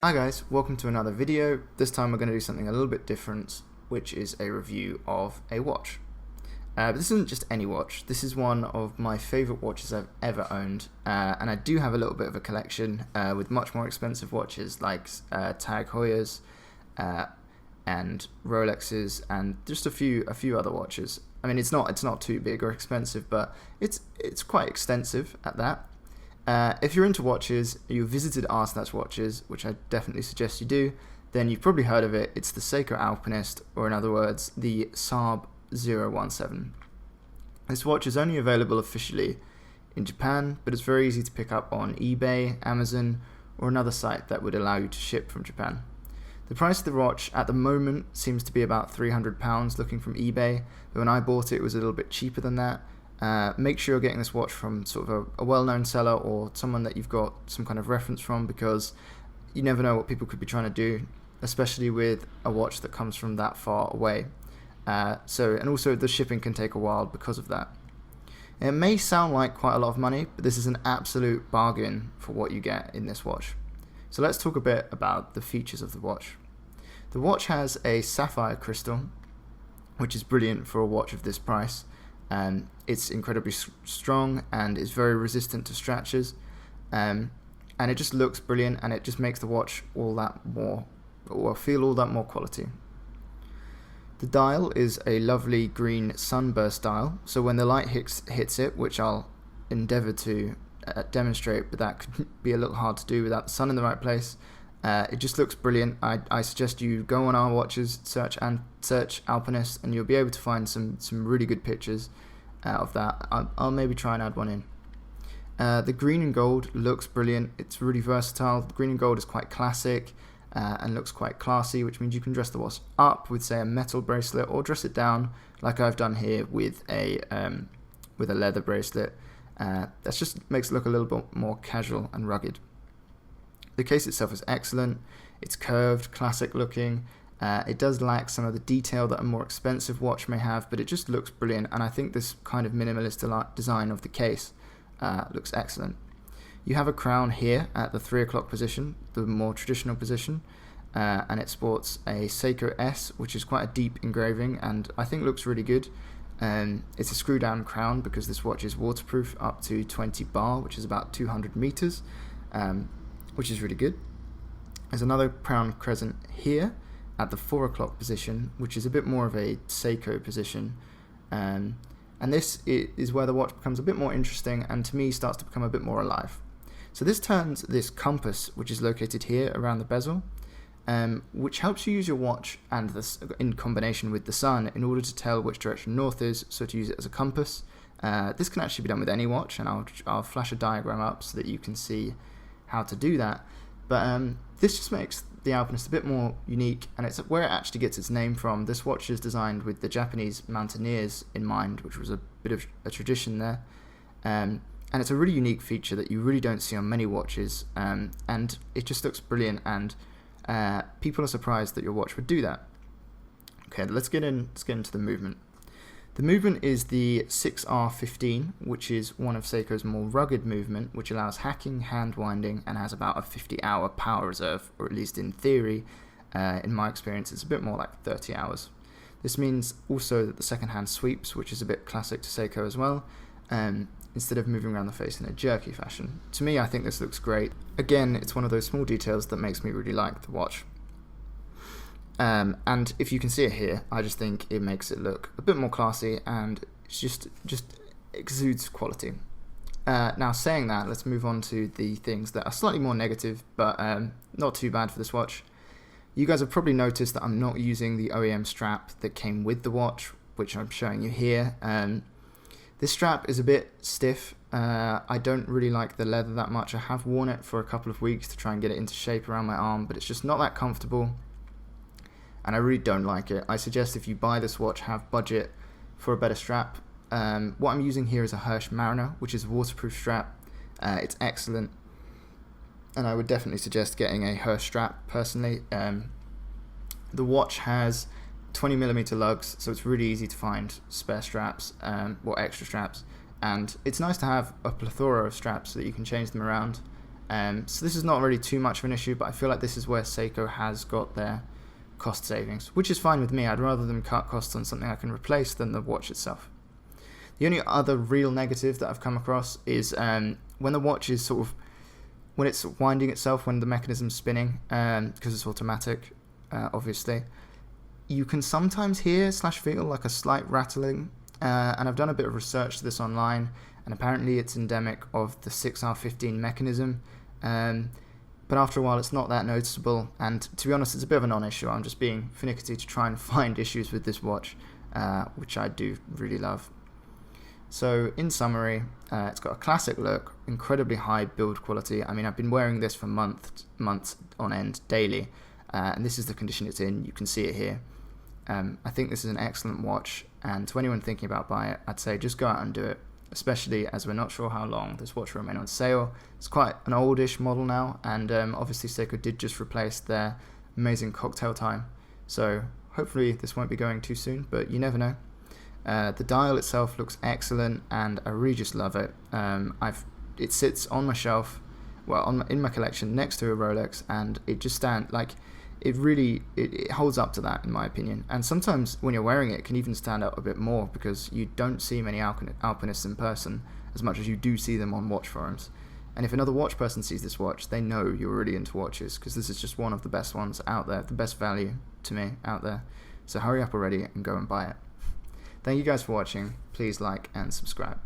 Hi guys, welcome to another video. This time we're going to do something a little bit different, which is a review of a watch. But this isn't just any watch, this is one of my favourite watches I've ever owned, and I do have a little bit of a collection with much more expensive watches like Tag Heuers and Rolexes and just a few other watches. I mean, it's not too big or expensive, but it's quite extensive at that. If you're into watches, you visited Arsnat's watches, which I definitely suggest you do, then you've probably heard of it. It's the Seiko Alpinist, or in other words, the SARB017. This watch is only available officially in Japan, but it's very easy to pick up on eBay, Amazon, or another site that would allow you to ship from Japan. The price of the watch at the moment seems to be about £300 looking from eBay, but when I bought it, it was a little bit cheaper than that. Make sure you're getting this watch from sort of a well-known seller or someone that you've got some kind of reference from, because you never know what people could be trying to do, especially with a watch that comes from that far away. And also the shipping can take a while because of that. It may sound like quite a lot of money, but this is an absolute bargain for what you get in this watch. So let's talk a bit about the features of the watch. The watch has a sapphire crystal, which is brilliant for a watch of this price. It's incredibly strong and is very resistant to scratches, and it just looks brilliant, and it just makes the watch feel all that more quality. The dial is a lovely green sunburst dial, so when the light hits it, which I'll endeavour to demonstrate, but that could be a little hard to do without the sun in the right place, it just looks brilliant. I suggest you go on our watches, search Alpinist, and you'll be able to find some really good pictures of that. I'll maybe try and add one in. The green and gold looks brilliant. It's really versatile. The green and gold is quite classic and looks quite classy, which means you can dress the watch up with, say, a metal bracelet, or dress it down like I've done here with a leather bracelet. That just makes it look a little bit more casual and rugged. The case itself is excellent. It's curved, classic looking. It does lack some of the detail that a more expensive watch may have, but it just looks brilliant, and I think this kind of minimalist design of the case looks excellent. You have a crown here at the 3 o'clock position, the more traditional position, and it sports a Seiko S, which is quite a deep engraving and I think looks really good. It's a screw down crown because this watch is waterproof up to 20 bar, which is about 200 meters, which is really good. There's another crown crescent here at the 4 o'clock position, which is a bit more of a Seiko position, and this is where the watch becomes a bit more interesting and to me starts to become a bit more alive. So this turns this compass, which is located here around the bezel, which helps you use your watch and this in combination with the sun in order to tell which direction north is, so to use it as a compass. This can actually be done with any watch, and I'll flash a diagram up so that you can see how to do that. But this just makes the Alpinist a bit more unique, and it's where it actually gets its name from. This watch is designed with the Japanese mountaineers in mind, which was a bit of a tradition there, and it's a really unique feature that you really don't see on many watches, and it just looks brilliant, and people are surprised that your watch would do that. Okay, let's get into the movement. The movement is the 6R15, which is one of Seiko's more rugged movement, which allows hacking, hand winding, and has about a 50-hour power reserve, or at least in theory. In my experience, it's a bit more like 30 hours. This means also that the second hand sweeps, which is a bit classic to Seiko as well, instead of moving around the face in a jerky fashion. To me, I think this looks great. Again, it's one of those small details that makes me really like the watch. And if you can see it here, I just think it makes it look a bit more classy, and it's just exudes quality. Now, saying that, let's move on to the things that are slightly more negative, but not too bad for this watch. You guys have probably noticed that I'm not using the OEM strap that came with the watch, which I'm showing you here. This strap is a bit stiff. I don't really like the leather that much. I have worn it for a couple of weeks to try and get it into shape around my arm, but it's just not that comfortable, and I really don't like it. I suggest if you buy this watch, have budget for a better strap. What I'm using here is a Hirsch Mariner, which is a waterproof strap. It's excellent, and I would definitely suggest getting a Hirsch strap personally. The watch has 20mm lugs, so it's really easy to find spare straps or extra straps, and it's nice to have a plethora of straps so that you can change them around. So this is not really too much of an issue, but I feel like this is where Seiko has got their cost savings, which is fine with me. I'd rather them cut costs on something I can replace than the watch itself. The only other real negative that I've come across is when the watch is when it's winding itself, when the mechanism's spinning, because it's automatic, obviously, you can sometimes hear / feel like a slight rattling, and I've done a bit of research to this online, and apparently it's endemic of the 6R15 mechanism, but after a while it's not that noticeable, and to be honest it's a bit of a non-issue. I'm just being finicky to try and find issues with this watch, which I do really love. So in summary, it's got a classic look, incredibly high build quality. I mean, I've been wearing this for months on end daily, and this is the condition it's in. You can see it here. I think this is an excellent watch, and to anyone thinking about buying it, I'd say just go out and do it, especially as we're not sure how long this watch will remain on sale. It's quite an oldish model now, and obviously Seiko did just replace their amazing cocktail time, so hopefully this won't be going too soon, but you never know. The dial itself looks excellent, and I really just love it. It sits on my shelf, in my collection next to a Rolex, and it just it holds up to that, in my opinion. And sometimes when you're wearing it can even stand out a bit more, because you don't see many alpinists in person as much as you do see them on watch forums. And if another watch person sees this watch, they know you're really into watches, because this is just one of the best ones out there, the best value to me out there. So hurry up already and go and buy it. Thank you guys for watching. Please like and subscribe.